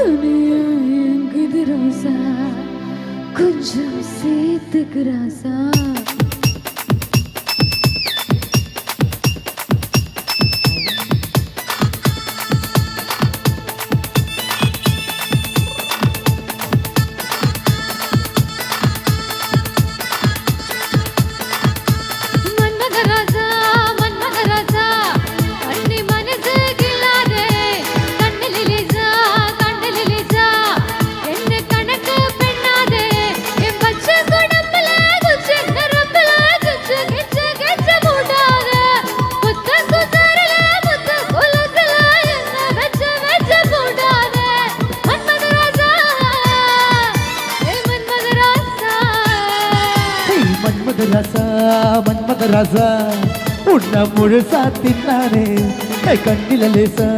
துணியா எங்குது ரோசா கொஞ்சம் சேர்த்துக்கு ராசா மன்மத ராசா உன்ன முழுசா தின்னானே கண்ணில லேசா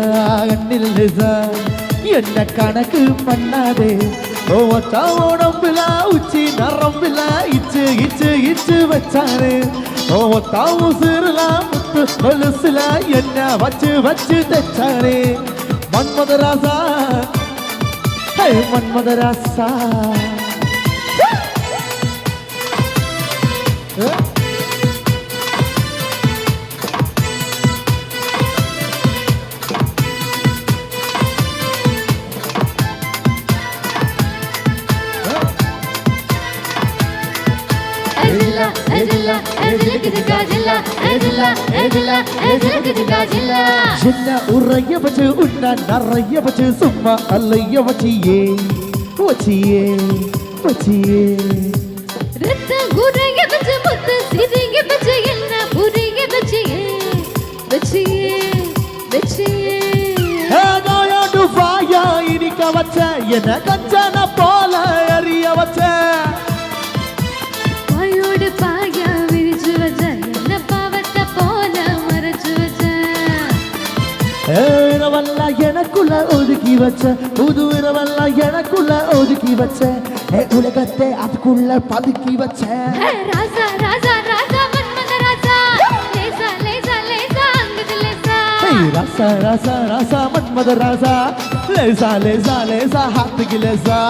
என்ன கணக்கு பண்ணாதே ஒத்தா உடம்புல உச்சி நரம்புல இச்சு வச்சானே ஒத்தா உசுருல முத்து கொலுசுல என்ன வச்சு தைச்சானே மன்மத ராசா மன்மத ராசா என்ன உரைய வச்சு உன்ன நிறைய வச்சு சும்மா அல்லைய வச்சியே குறைய வச்சு முத்து சிறிய வச்சு என்ன புரிய வச்சியே இனிக்க வச்ச என்ன கஞ்சன போல அறிய வச்ச பாயோடு பாயா விரிச்சு வச்ச என்ன பாவத்தை போல மறைச்சு வச்ச இரவல்ல எனக்குள்ள ஒதுக்கி வச்ச புது இரவல்ல எனக்குள்ள ஒதுக்கி வச்ச உலகத்தை அதுக்குள்ள பதுக்கி வச்ச ராசா ராசா ராசா மன்மத ராசா லேசா லேசா லேசா அங்குது லேசா ராசா ராசா ராசா மன்மத ராசா லேசா ஹாத்துக்கு லேசா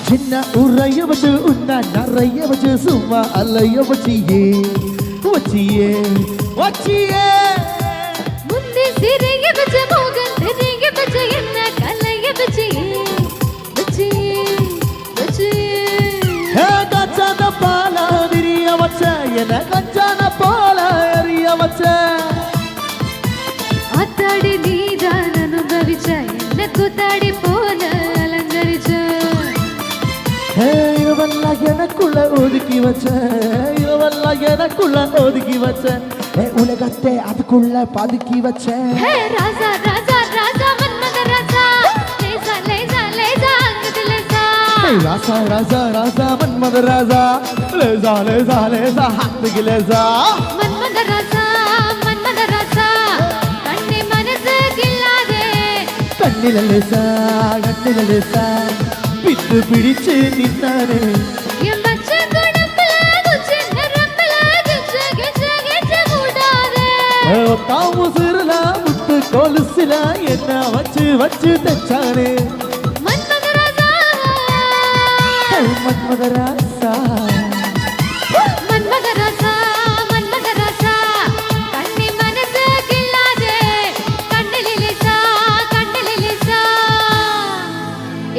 சின்ன உரைய வச்சு உன்ன நிறைய வச்சு சும்மா அல்லைய வச்சியே முந்தி சிறிய வச்சு மோகன் சிறிய வச்சு என்ன கலைய வச்சியே கச்சான பால விரிய வச்ச என்ன கச்சான போல அறிய வச்ச ஆத்தாடி நீதான் அனுபவிச்ச என்ன கூத்தாடி போல அலங்கரிச்ச இரவெல்லாம் எனக்குள்ள ஒதுக்கி வச்ச உலகத்தை அதுக்குள்ள பதுக்கி வச்ச ராசா ராசா ராசா மன்மத ராசா லேசா லேசா லேசா அங்குது லேசா ராசா ராசா ராசா மன்மத ராசா லேசா ஹாத்துக்கு லேசா மன்மத ராசா கண்ணி மனசு கில்லாதே கண்ணில லேசா பித்து பிடிச்சு நின்னானே என் பச்சை குடம்புல குச்சி நரம்புல கிச்சு மூடாதே தாமுசுருல முத்து கொலுசுல என்ன வச்சு தைச்சானே மன்மத ராசா கண்ணி மனசு கில்லாதே கண்ணில லேசா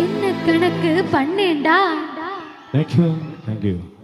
என்ன கணக்கு பண்ணேண்டா Thank you.